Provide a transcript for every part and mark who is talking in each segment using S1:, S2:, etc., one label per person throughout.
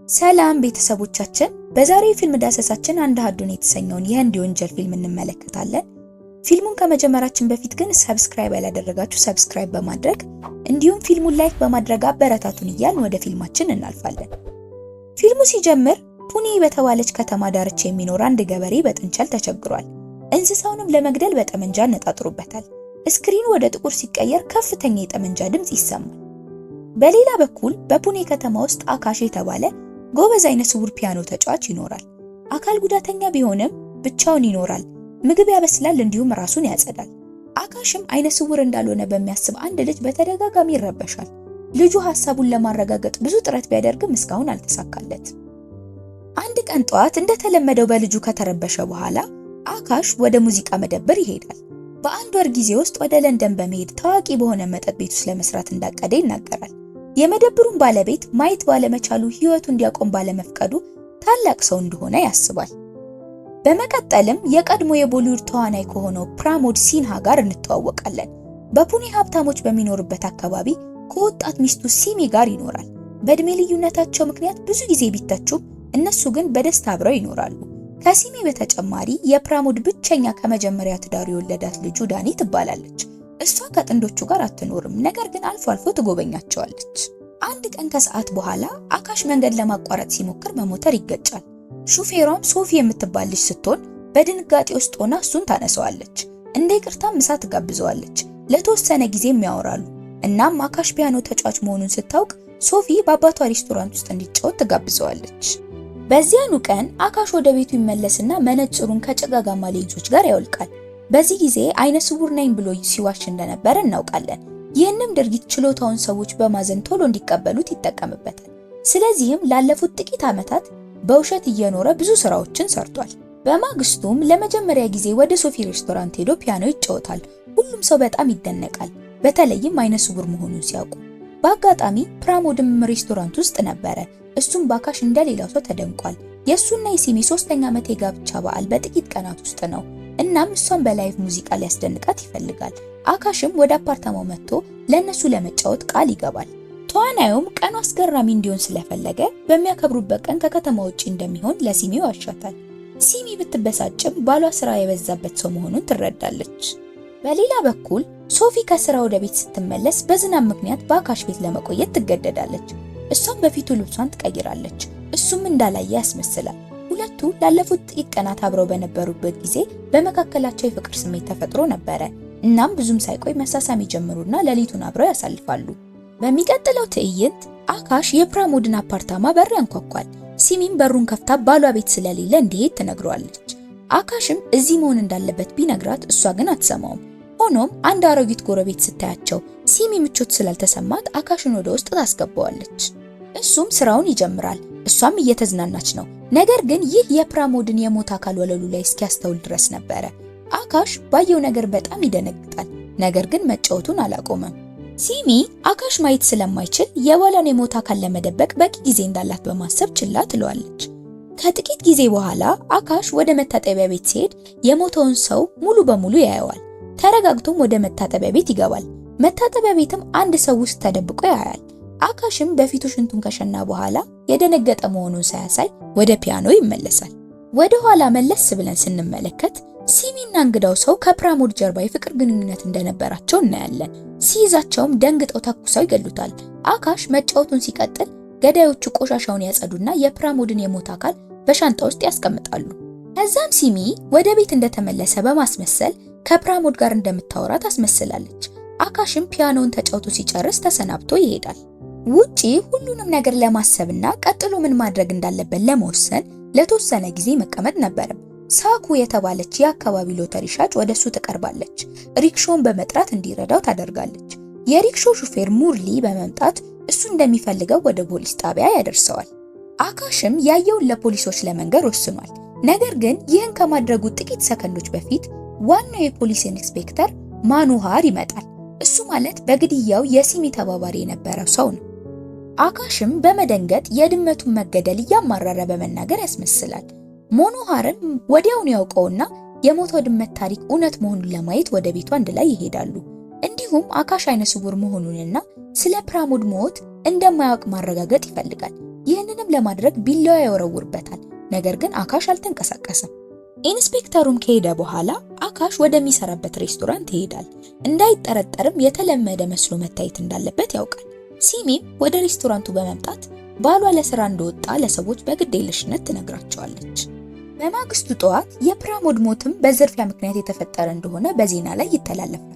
S1: ሰላም ቤተሰቦቻችን፣ በዛሬው ፊልም ዳሰሳችን አንድ ሀዱን የተሰኘውን የህንድ የወንጀል ፊልም እንመለከታለን። ፊልሙን ከመጀመራችን በፊት ግን ሰብስክራይብ ያላደረጋችሁ ሰብስክራይብ በማድረግ እንዲሁም ፊልሙን ላይክ በማድረግ አበረታቱን እያልን ወደ ፊልማችን እናልፋለን። ፊልሙ ሲጀምር ፑኔ በተባለች ከተማ ዳርቻ የሚኖር አንድ ገበሬ በጥንቸል ተቸግሯል። እንስሳውንም ለመግደል በጠመንጃ አነጣጥሮበታል። ስክሪኑ ወደ ጥቁር ሲቀየር ከፍተኛ የጠመንጃ ድምጽ ይሰማል። በሌላ በኩል በፑኔ ከተማ ውስጥ አካሽ የተባለ ጎበዝ አይነ ስውር ፒያኖ ተጫዋች ይኖራል። አካል ጉዳተኛ ቢሆንም ብቻውን ይኖራል። ምግብ ያበስላል፣ እንዲሁም ራሱን ያጸዳል። አካሽም አይነ ስውር እንዳልሆነ በሚያስብ አንድ ልጅ በተደጋጋሚ ይረበሻል። ልጁ ሐሳቡን ለማረጋገጥ ብዙ ጥረት ቢያደርግም እስካሁን አልተሳካለትም። አንድ ቀን ጠዋት እንደተለመደው በልጁ ከተረበሸ በኋላ አካሽ ወደ ሙዚቃ መደብር ይሄዳል። በአንድ ወር ጊዜ ውስጥ ወደ ለንደን በመሄድ ታዋቂ በሆነ መጠጥ ቤት ውስጥ ለመስራት እንዳቀደ ይናገራል። የመደብሩን ባለቤት ማየት ባለመቻሉ ህይወቱ እንዲያቆም ባለመፍቀዱ ታላቅ ሰው እንደሆነ ያስባል። በመቀጠልም የቀድሞ የቦሊውድ ተዋናይ ከሆነው ፕራሞድ ሲንሃ ጋር እንተዋወቃለን። በፑኔ ሀብታሞች በሚኖርበት አካባቢ ከወጣት ሚስቱ ሲሚ ጋር ይኖራል። በእድሜ ልዩነታቸው ምክንያት ብዙ ጊዜ ቢተቹም እነሱ ግን በደስታ አብረው ይኖራሉ። ከሲሚ በተጨማሪ የፕራሞድ ብቸኛ ከመጀመሪያ ትዳሩ የወለዳት ልጁ ዳኒ ትባላለች። እሷ ከጥንዶቹ ጋር አትኖርም፣ ነገር ግን አልፎ አልፎ ትጎበኛቸዋለች። አንድ ቀን ከሰዓት በኋላ አካሽ መንገድ ለማቋረጥ ሲሞክር በሞተር ይገጫል። ሹፌሯም ሶፊ የምትባል ልጅ ስትሆን በድንጋጤ ውስጥ ሆና እሱን ታነሳዋለች። እንደ ይቅርታም ምሳ ትጋብዘዋለች። ለተወሰነ ጊዜም ያወራሉ። እናም አካሽ ፒያኖ ተጫዋች መሆኑን ስታውቅ ሶፊ በአባቷ ሬስቶራንት ውስጥ እንዲጫወት ትጋብዘዋለች። በዚያኑ ቀን አካሽ ወደ ቤቱ ይመለስና መነጽሩን ከጭጋጋማ ሌንሶች ጋር ያወልቃል። በዚህ ጊዜ አይነ ስውር ነኝ ብሎ ሲዋሽ እንደነበረ እናውቃለን። ይህንም ድርጊት ችሎታውን ሰዎች በማዘን ቶሎ እንዲቀበሉት ይጠቀምበታል። ስለዚህም ላለፉት ጥቂት ዓመታት በውሸት እየኖረ ብዙ ስራዎችን ሰርቷል። በማግስቱም ለመጀመሪያ ጊዜ ወደ ሶፊ ሬስቶራንት ሄዶ ፒያኖ ይጫወታል። ሁሉም ሰው በጣም ይደነቃል፣ በተለይም አይነ ስውር መሆኑን ሲያውቁ። በአጋጣሚ ፕራሞድም ሬስቶራንት ውስጥ ነበረ። እሱም በአካሽ እንደሌላው ሰው ተደንቋል። የእሱና የሲሚ 3ኛ ዓመት የጋብቻ በዓል በጥቂት ቀናት ውስጥ ነው። እናም እሷን በላይቭ ሙዚቃ ሊያስደንቃት ይፈልጋል። አካሽም ወደ አፓርታማው መጥቶ ለነሱ ለመጫወት ቃል ይገባል። ተዋናዩም ቀኑ አስገራሚ እንዲሆን ስለፈለገ በሚያከብሩበት ቀን ከከተማ ውጪ እንደሚሆን ለሲሚ ዋሻታል። ሲሚ ብትበሳጭም ባሏ ስራ የበዛበት ሰው መሆኑን ትረዳለች። በሌላ በኩል ሶፊ ከስራ ወደ ቤት ስትመለስ በዝናብ ምክንያት በአካሽ ቤት ለመቆየት ትገደዳለች። እሷም በፊቱ ልብሷን ትቀይራለች። እሱም እንዳላየ ያስመስላል። ሁለቱ ላለፉት ጥቂት ቀናት አብረው በነበሩበት ጊዜ በመካከላቸው የፍቅር ስሜት ተፈጥሮ ነበረ። እናም ብዙም ሳይቆይ መሳሳም ይጀምሩና ሌሊቱን አብረው ያሳልፋሉ። በሚቀጥለው ትዕይንት አካሽ የፕራሞድን አፓርታማ በር ያንኳኳል። ሲሚም በሩን ከፍታ ባሏ ቤት ስለሌለ እንዲሄድ ትነግረዋለች። አካሽም እዚህ መሆን እንዳለበት ቢነግራት እሷ ግን አትሰማውም። ሆኖም አንድ አሮጊት ጎረቤት ስታያቸው ሲሚ ምቾት ስላልተሰማት አካሽን ወደ ውስጥ ታስገባዋለች። እሱም ስራውን ይጀምራል። እሷም እየተዝናናች ነው። ነገር ግን ይህ የፕራሞድን የሞት አካል ወለሉ ላይ እስኪያስተውል ድረስ ነበረ። አካሽ ባየው ነገር በጣም ይደነግጣል። ነገር ግን መጫወቱን አላቆመም። ሲሚ አካሽ ማየት ስለማይችል የባሏን የሞት አካል ለመደበቅ በቂ ጊዜ እንዳላት በማሰብ ችላ ትለዋለች። ከጥቂት ጊዜ በኋላ አካሽ ወደ መታጠቢያ ቤት ሲሄድ የሞተውን ሰው ሙሉ በሙሉ ያየዋል። ተረጋግቶም ወደ መታጠቢያ ቤት ይገባል። መታጠቢያ ቤትም አንድ ሰው ውስጥ ተደብቆ ያያል። አካሽም በፊቱ ሽንቱን ከሸና በኋላ የደነገጠ መሆኑን ሳያሳይ ወደ ፒያኖ ይመለሳል። ወደ ኋላ መለስ ብለን ስንመለከት ሲሚና እንግዳው ሰው ከፕራሞድ ጀርባ የፍቅር ግንኙነት እንደነበራቸው እናያለን። ሲይዛቸውም ደንግጠው ተኩሰው ይገሉታል። አካሽ መጫወቱን ሲቀጥል ገዳዮቹ ቆሻሻውን ያጸዱና የፕራሞድን የሞት አካል በሻንጣ ውስጥ ያስቀምጣሉ። ከዛም ሲሚ ወደ ቤት እንደተመለሰ በማስመሰል ከፕራሞድ ጋር እንደምታወራ ታስመስላለች። አካሽም ፒያኖውን ተጫውቶ ሲጨርስ ተሰናብቶ ይሄዳል። ውጪ ሁሉንም ነገር ለማሰብና ቀጥሎ ምን ማድረግ እንዳለበት ለመወሰን ለተወሰነ ጊዜ መቀመጥ ነበረም። ሳኩ የተባለች የአካባቢ ሎተሪ ሻጭ ወደሱ ትቀርባለች። ሪክሾውን በመጥራት እንዲረዳው ታደርጋለች። የሪክሾ ሹፌር ሙርሊ በመምጣት እሱ እንደሚፈልገው ወደ ፖሊስ ጣቢያ ያደርሰዋል። አካሽም ያየውን ለፖሊሶች ለመንገር ወስኗል። ነገር ግን ይህን ከማድረጉ ጥቂት ሰከንዶች በፊት ዋናው የፖሊስ ኢንስፔክተር ማኑሃር ይመጣል። እሱ ማለት በግድያው የሲሚ ተባባሪ የነበረው ሰው ነው። አካሽም በመደንገጥ የድመቱን መገደል እያማረረ በመናገር ያስመስላል። ሞኖሃርን ወዲያውኑ ያውቀውና የሞተው ድመት ታሪክ እውነት መሆኑን ለማየት ወደ ቤቱ አንድ ላይ ይሄዳሉ። እንዲሁም አካሽ አይነ ስውር መሆኑንና ስለ ፕራሞድ ሞት እንደማያውቅ ማረጋገጥ ይፈልጋል። ይህንንም ለማድረግ ቢላዋ ያወረውርበታል። ነገር ግን አካሽ አልተንቀሳቀሰም። ኢንስፔክተሩም ከሄደ በኋላ አካሽ ወደሚሰራበት ሬስቶራንት ይሄዳል። እንዳይጠረጠርም የተለመደ መስሎ መታየት እንዳለበት ያውቃል። ሲሚም ወደ ሬስቶራንቱ በመምጣት ባሏ ለስራ እንደወጣ ለሰዎች በግዴለሽነት ትነግራቸዋለች። በማግስቱ ጠዋት የፕራሞድ ሞትም በዝርፊያ ምክንያት የተፈጠረ እንደሆነ በዜና ላይ ይተላለፋል።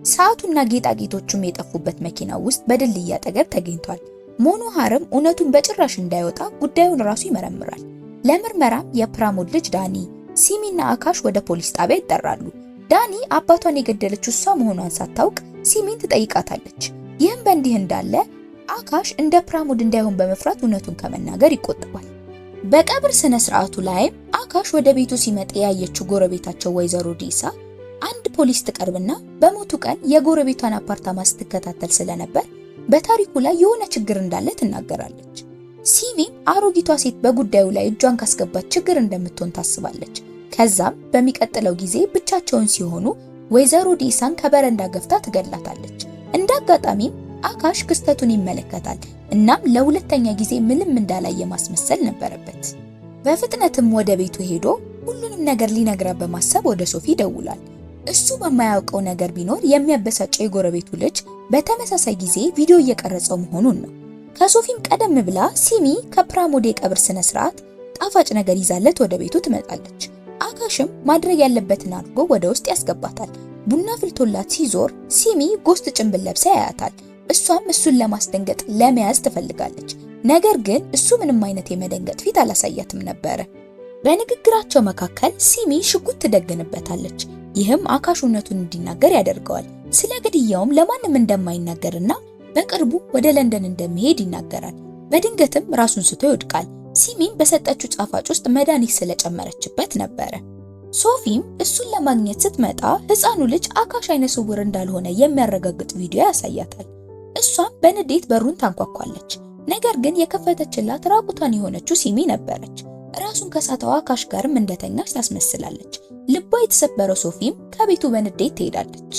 S1: ሰዓቱና ጌጣጌጦቹም የጠፉበት መኪና ውስጥ በድልድይ አጠገብ ተገኝቷል። ማኑሃርም እውነቱን በጭራሽ እንዳይወጣ ጉዳዩን ራሱ ይመረምራል። ለምርመራም የፕራሞድ ልጅ ዳኒ፣ ሲሚና አካሽ ወደ ፖሊስ ጣቢያ ይጠራሉ። ዳኒ አባቷን የገደለችው እሷ መሆኗን ሳታውቅ ሲሚን ትጠይቃታለች። ይህም በእንዲህ እንዳለ አካሽ እንደ ፕራሞድ እንዳይሆን በመፍራት እውነቱን ከመናገር ይቆጥባል። በቀብር ስነ ስርዓቱ ላይም አካሽ ወደ ቤቱ ሲመጣ ያየችው ጎረቤታቸው ወይዘሮ ዲሳ አንድ ፖሊስ ትቀርብና በሞቱ ቀን የጎረቤቷን አፓርታማ ስትከታተል ስለነበር በታሪኩ ላይ የሆነ ችግር እንዳለ ትናገራለች። ሲሚም አሮጊቷ ሴት በጉዳዩ ላይ እጇን ካስገባች ችግር እንደምትሆን ታስባለች። ከዛም በሚቀጥለው ጊዜ ብቻቸውን ሲሆኑ ወይዘሮ ዲሳን ከበረንዳ ገፍታ ትገላታለች። እንደ አጋጣሚም አካሽ ክስተቱን ይመለከታል። እናም ለሁለተኛ ጊዜ ምንም እንዳላየ ማስመሰል ነበረበት። በፍጥነትም ወደ ቤቱ ሄዶ ሁሉንም ነገር ሊነግራት በማሰብ ወደ ሶፊ ይደውላል። እሱ በማያውቀው ነገር ቢኖር የሚያበሳጨው የጎረቤቱ ልጅ በተመሳሳይ ጊዜ ቪዲዮ እየቀረጸው መሆኑን ነው። ከሶፊም ቀደም ብላ ሲሚ ከፕራሞድ የቀብር ስነ ስርዓት ጣፋጭ ነገር ይዛለት ወደ ቤቱ ትመጣለች። አካሽም ማድረግ ያለበትን አድርጎ ወደ ውስጥ ያስገባታል። ቡና ፍልቶላት ሲዞር ሲሚ ጎስት ጭንብል ለብሳ ያያታል። እሷም እሱን ለማስደንገጥ ለመያዝ ትፈልጋለች። ነገር ግን እሱ ምንም አይነት የመደንገጥ ፊት አላሳያትም ነበረ። በንግግራቸው መካከል ሲሚ ሽጉጥ ትደግንበታለች። ይህም አካሽ እውነቱን እንዲናገር ያደርገዋል። ስለ ግድያውም ለማንም እንደማይናገርና በቅርቡ ወደ ለንደን እንደሚሄድ ይናገራል። በድንገትም ራሱን ስቶ ይወድቃል። ሲሚም በሰጠችው ጣፋጭ ውስጥ መድኃኒት ስለጨመረችበት ነበረ። ሶፊም እሱን ለማግኘት ስትመጣ ህፃኑ ልጅ አካሽ አይነ ስውር እንዳልሆነ የሚያረጋግጥ ቪዲዮ ያሳያታል። እሷም በንዴት በሩን ታንኳኳለች። ነገር ግን የከፈተችላት ራቁቷን የሆነችው ሲሚ ነበረች። ራሱን ከሳተው አካሽ ጋርም እንደተኛች ታስመስላለች። ልቧ የተሰበረው ሶፊም ከቤቱ በንዴት ትሄዳለች።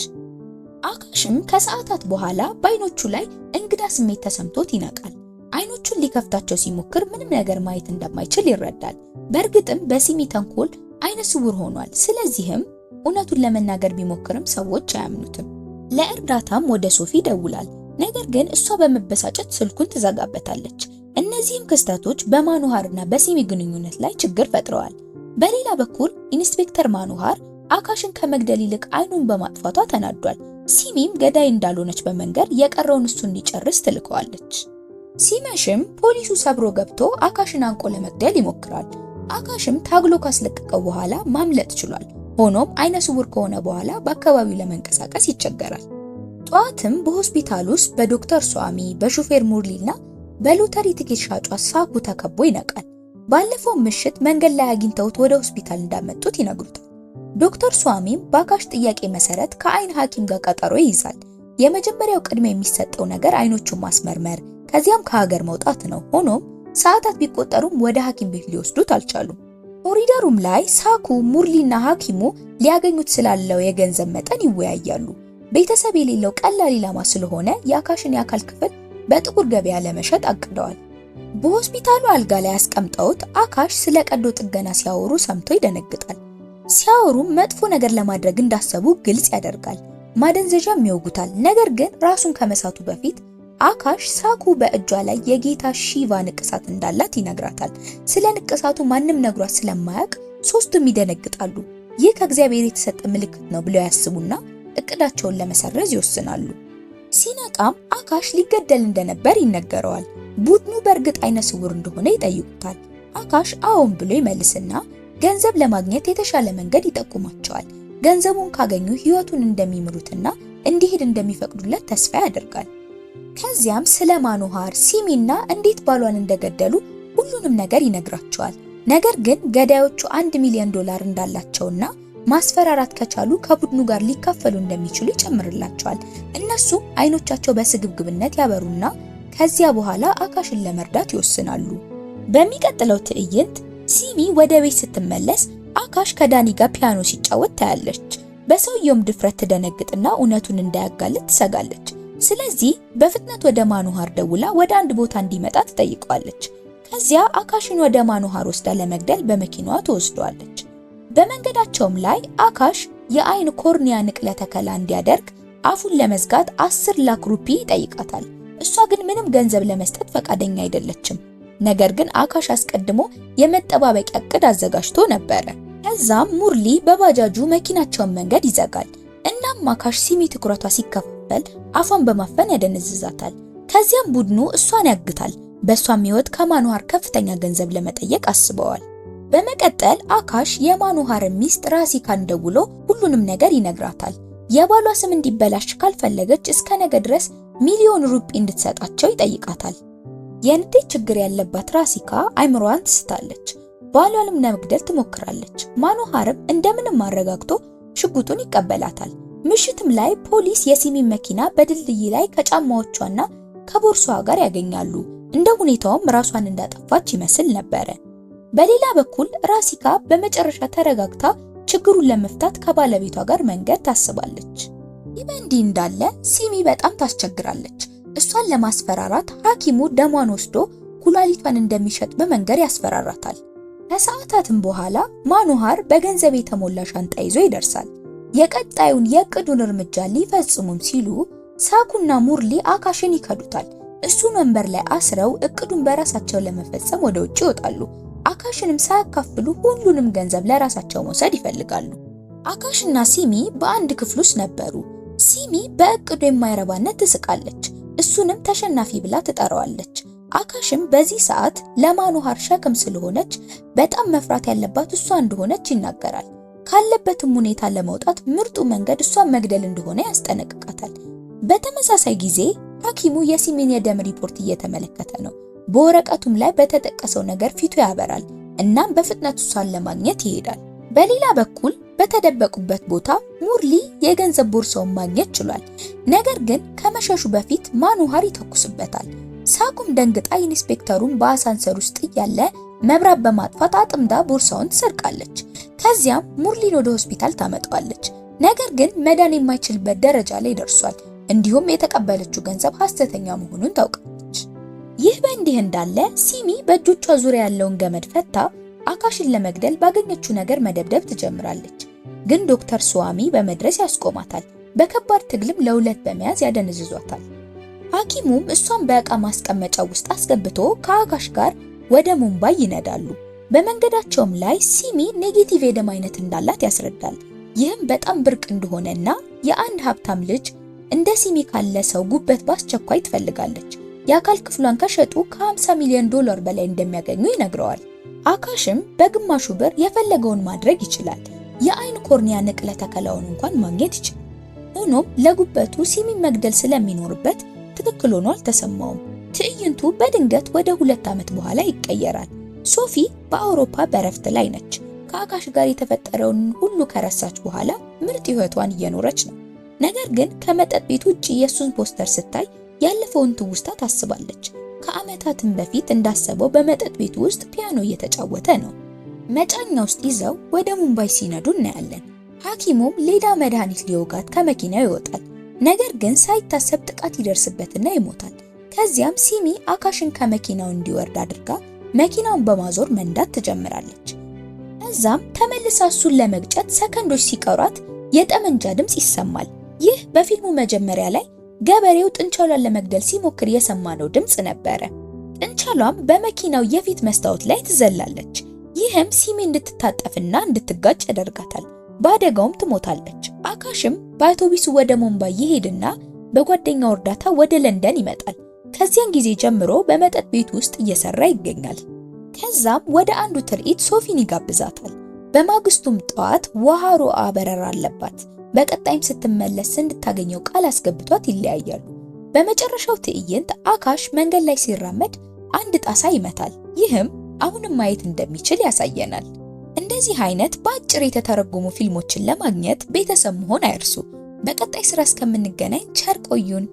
S1: አካሽም ከሰዓታት በኋላ በአይኖቹ ላይ እንግዳ ስሜት ተሰምቶት ይነቃል። አይኖቹን ሊከፍታቸው ሲሞክር ምንም ነገር ማየት እንደማይችል ይረዳል። በእርግጥም በሲሚ ተንኮል አይነ ስውር ሆኗል። ስለዚህም እውነቱን ለመናገር ቢሞክርም ሰዎች አያምኑትም። ለእርዳታም ወደ ሶፊ ይደውላል። ነገር ግን እሷ በመበሳጨት ስልኩን ትዘጋበታለች። እነዚህም ክስተቶች በማኑሃርና በሲሚ ግንኙነት ላይ ችግር ፈጥረዋል። በሌላ በኩል ኢንስፔክተር ማኑሃር አካሽን ከመግደል ይልቅ አይኑን በማጥፋቷ ተናዷል። ሲሚም ገዳይ እንዳልሆነች በመንገር የቀረውን እሱ እንዲጨርስ ትልከዋለች። ሲመሽም ፖሊሱ ሰብሮ ገብቶ አካሽን አንቆ ለመግደል ይሞክራል። አካሽም ታግሎ ካስለቀቀው በኋላ ማምለጥ ችሏል። ሆኖም አይነ ስውር ከሆነ በኋላ በአካባቢው ለመንቀሳቀስ ይቸገራል። ጧትም በሆስፒታል ውስጥ በዶክተር ሷሚ፣ በሹፌር ሙርሊና በሎተሪ ቲኬት ሻጯ ሳኩ ተከቦ ይነቃል። ባለፈው ምሽት መንገድ ላይ አግኝተውት ወደ ሆስፒታል እንዳመጡት ይነግሩታል። ዶክተር ሷሚም በአካሽ ጥያቄ መሰረት ከአይን ሐኪም ጋር ቀጠሮ ይይዛል። የመጀመሪያው ቅድሚያ የሚሰጠው ነገር አይኖቹን ማስመርመር ከዚያም ከሀገር መውጣት ነው። ሆኖም ሰዓታት ቢቆጠሩም ወደ ሐኪም ቤት ሊወስዱት አልቻሉም። ኮሪደሩም ላይ ሳኩ፣ ሙርሊና ሐኪሙ ሊያገኙት ስላለው የገንዘብ መጠን ይወያያሉ። ቤተሰብ የሌለው ቀላል ኢላማ ስለሆነ የአካሽን የአካል ክፍል በጥቁር ገበያ ለመሸጥ አቅደዋል። በሆስፒታሉ አልጋ ላይ አስቀምጠውት አካሽ ስለ ቀዶ ጥገና ሲያወሩ ሰምቶ ይደነግጣል። ሲያወሩም መጥፎ ነገር ለማድረግ እንዳሰቡ ግልጽ ያደርጋል። ማደንዘዣም ይወጉታል። ነገር ግን ራሱን ከመሳቱ በፊት አካሽ ሳኩ በእጇ ላይ የጌታ ሺቫ ንቅሳት እንዳላት ይነግራታል። ስለ ንቅሳቱ ማንም ነግሯት ስለማያውቅ ሶስቱም ይደነግጣሉ። ይህ ከእግዚአብሔር የተሰጠ ምልክት ነው ብለው ያስቡና እቅዳቸውን ለመሰረዝ ይወስናሉ። ሲነቃም አካሽ ሊገደል እንደነበር ይነገረዋል። ቡድኑ በእርግጥ አይነ ስውር እንደሆነ ይጠይቁታል። አካሽ አዎን ብሎ ይመልስና ገንዘብ ለማግኘት የተሻለ መንገድ ይጠቁማቸዋል። ገንዘቡን ካገኙ ህይወቱን እንደሚምሩትና እንዲሄድ እንደሚፈቅዱለት ተስፋ ያደርጋል። ከዚያም ስለ ማኑሃር፣ ሲሚና እንዴት ባሏን እንደገደሉ ሁሉንም ነገር ይነግራቸዋል። ነገር ግን ገዳዮቹ $1 ሚሊዮን እንዳላቸውና ማስፈራራት ከቻሉ ከቡድኑ ጋር ሊካፈሉ እንደሚችሉ ይጨምርላቸዋል። እነሱም አይኖቻቸው በስግብግብነት ያበሩና ከዚያ በኋላ አካሽን ለመርዳት ይወስናሉ። በሚቀጥለው ትዕይንት ሲሚ ወደ ቤት ስትመለስ አካሽ ከዳኒ ጋር ፒያኖ ሲጫወት ታያለች። በሰውየውም ድፍረት ትደነግጥና እውነቱን እንዳያጋልጥ ትሰጋለች። ስለዚህ በፍጥነት ወደ ማኑሃር ደውላ ወደ አንድ ቦታ እንዲመጣ ትጠይቀዋለች። ከዚያ አካሽን ወደ ማኑሃር ወስዳ ለመግደል በመኪናዋ ትወስደዋለች። በመንገዳቸውም ላይ አካሽ የአይን ኮርኒያ ንቅለ ተከላ እንዲያደርግ አፉን ለመዝጋት 10 ላክ ሩፒ ይጠይቃታል። እሷ ግን ምንም ገንዘብ ለመስጠት ፈቃደኛ አይደለችም። ነገር ግን አካሽ አስቀድሞ የመጠባበቂያ ዕቅድ አዘጋጅቶ ነበረ። ከዛም ሙርሊ በባጃጁ መኪናቸውን መንገድ ይዘጋል። እናም አካሽ ሲሚ ትኩረቷ ሲከፋፈል አፏን በማፈን ያደነዝዛታል። ከዚያም ቡድኑ እሷን ያግታል። በእሷም ሕይወት ከማኑሃር ከፍተኛ ገንዘብ ለመጠየቅ አስበዋል። በመቀጠል አካሽ የማኑሃር ሚስት ራሲካን ደውሎ ሁሉንም ነገር ይነግራታል። የባሏ ስም እንዲበላሽ ካልፈለገች እስከ ነገ ድረስ ሚሊዮን ሩፒ እንድትሰጣቸው ይጠይቃታል። የንዴት ችግር ያለባት ራሲካ አይምሮዋን ትስታለች። ባሏንም ለመግደል ትሞክራለች። ማኑሃርም እንደምንም አረጋግቶ ሽጉጡን ይቀበላታል። ምሽትም ላይ ፖሊስ የሲሚን መኪና በድልድይ ላይ ከጫማዎቿና ከቦርሷ ጋር ያገኛሉ። እንደ ሁኔታውም ራሷን እንዳጠፋች ይመስል ነበረ። በሌላ በኩል ራሲካ በመጨረሻ ተረጋግታ ችግሩን ለመፍታት ከባለቤቷ ጋር መንገድ ታስባለች። ይህ በእንዲህ እንዳለ ሲሚ በጣም ታስቸግራለች። እሷን ለማስፈራራት ሐኪሙ ደሟን ወስዶ ኩላሊቷን እንደሚሸጥ በመንገር ያስፈራራታል። ከሰዓታትም በኋላ ማኑሃር በገንዘብ የተሞላ ሻንጣ ይዞ ይደርሳል። የቀጣዩን የእቅዱን እርምጃ ሊፈጽሙም ሲሉ ሳኩና ሙርሊ አካሽን ይከዱታል። እሱን ወንበር ላይ አስረው እቅዱን በራሳቸው ለመፈጸም ወደ ውጭ ይወጣሉ። አካሽንም ሳያካፍሉ ሁሉንም ገንዘብ ለራሳቸው መውሰድ ይፈልጋሉ። አካሽና ሲሚ በአንድ ክፍል ውስጥ ነበሩ። ሲሚ በእቅዱ የማይረባነት ትስቃለች። እሱንም ተሸናፊ ብላ ትጠራዋለች። አካሽም በዚህ ሰዓት ለማኑሃር ሸክም ስለሆነች በጣም መፍራት ያለባት እሷ እንደሆነች ይናገራል። ካለበትም ሁኔታ ለመውጣት ምርጡ መንገድ እሷን መግደል እንደሆነ ያስጠነቅቃታል። በተመሳሳይ ጊዜ ሐኪሙ የሲሚን የደም ሪፖርት እየተመለከተ ነው። በወረቀቱም ላይ በተጠቀሰው ነገር ፊቱ ያበራል። እናም በፍጥነት እሷን ለማግኘት ይሄዳል። በሌላ በኩል በተደበቁበት ቦታ ሙርሊ የገንዘብ ቦርሳውን ማግኘት ችሏል። ነገር ግን ከመሸሹ በፊት ማኑሃር ይተኩስበታል። ሳኩም ደንግጣ ኢንስፔክተሩን በአሳንሰር ውስጥ እያለ መብራት በማጥፋት አጥምዳ ቦርሳውን ትሰርቃለች። ከዚያም ሙርሊን ወደ ሆስፒታል ታመጣዋለች። ነገር ግን መዳን የማይችልበት ደረጃ ላይ ደርሷል። እንዲሁም የተቀበለችው ገንዘብ ሐሰተኛ መሆኑን ታውቃለች። ይህ በእንዲህ እንዳለ ሲሚ በእጆቿ ዙሪያ ያለውን ገመድ ፈታ አካሽን ለመግደል ባገኘችው ነገር መደብደብ ትጀምራለች። ግን ዶክተር ስዋሚ በመድረስ ያስቆማታል። በከባድ ትግልም ለሁለት በመያዝ ያደነዝዟታል። ሐኪሙም እሷን በዕቃ ማስቀመጫ ውስጥ አስገብቶ ከአካሽ ጋር ወደ ሙምባይ ይነዳሉ። በመንገዳቸውም ላይ ሲሚ ኔጌቲቭ የደም አይነት እንዳላት ያስረዳል። ይህም በጣም ብርቅ እንደሆነና የአንድ ሀብታም ልጅ እንደ ሲሚ ካለ ሰው ጉበት በአስቸኳይ ትፈልጋለች። የአካል ክፍሏን ከሸጡ ከ50 ሚሊዮን ዶላር በላይ እንደሚያገኙ ይነግረዋል። አካሽም በግማሹ ብር የፈለገውን ማድረግ ይችላል። የአይን ኮርኒያ ንቅለ ተከላውን እንኳን ማግኘት ይችላል። ሆኖም ለጉበቱ ሲሚን መግደል ስለሚኖርበት ትክክል ሆኖ አልተሰማውም። ትዕይንቱ በድንገት ወደ 2 ዓመት በኋላ ይቀየራል። ሶፊ በአውሮፓ በረፍት ላይ ነች። ከአካሽ ጋር የተፈጠረውን ሁሉ ከረሳች በኋላ ምርጥ ህይወቷን እየኖረች ነው። ነገር ግን ከመጠጥ ቤት ውጪ የሱን ፖስተር ስታይ ያለፈውን ትውስታ ታስባለች። ከዓመታትም በፊት እንዳሰበው በመጠጥ ቤት ውስጥ ፒያኖ እየተጫወተ ነው። መጫኛ ውስጥ ይዘው ወደ ሙምባይ ሲነዱ እናያለን። ሐኪሙም ሌላ መድኃኒት ሊወጋት ከመኪናው ይወጣል። ነገር ግን ሳይታሰብ ጥቃት ይደርስበትና ይሞታል። ከዚያም ሲሚ አካሽን ከመኪናው እንዲወርድ አድርጋ መኪናውን በማዞር መንዳት ትጀምራለች። ከዛም ተመልሳ እሱን ለመግጨት ሰከንዶች ሲቀሯት የጠመንጃ ድምጽ ይሰማል። ይህ በፊልሙ መጀመሪያ ላይ ገበሬው ጥንቸሏን ለመግደል ሲሞክር የሰማነው ድምጽ ነበረ። ጥንቸሏም በመኪናው የፊት መስታወት ላይ ትዘላለች። ይህም ሲሚ እንድትታጠፍና እንድትጋጭ ያደርጋታል። በአደጋውም ትሞታለች። አካሽም በአውቶቡሱ ወደ ሙምባይ ይሄድና በጓደኛው እርዳታ ወደ ለንደን ይመጣል። ከዚያን ጊዜ ጀምሮ በመጠጥ ቤት ውስጥ እየሰራ ይገኛል። ከዛም ወደ አንዱ ትርኢት ሶፊን ይጋብዛታል። በማግስቱም ጠዋት ዋሃሮአ በረራ አለባት። በቀጣይም ስትመለስ እንድታገኘው ቃል አስገብቷት ይለያያሉ። በመጨረሻው ትዕይንት አካሽ መንገድ ላይ ሲራመድ አንድ ጣሳ ይመታል። ይህም አሁንም ማየት እንደሚችል ያሳየናል። እንደዚህ አይነት በአጭር የተተረጎሙ ፊልሞችን ለማግኘት ቤተሰብ መሆን አይርሱ። በቀጣይ ስራ እስከምንገናኝ ቸር ቆዩን።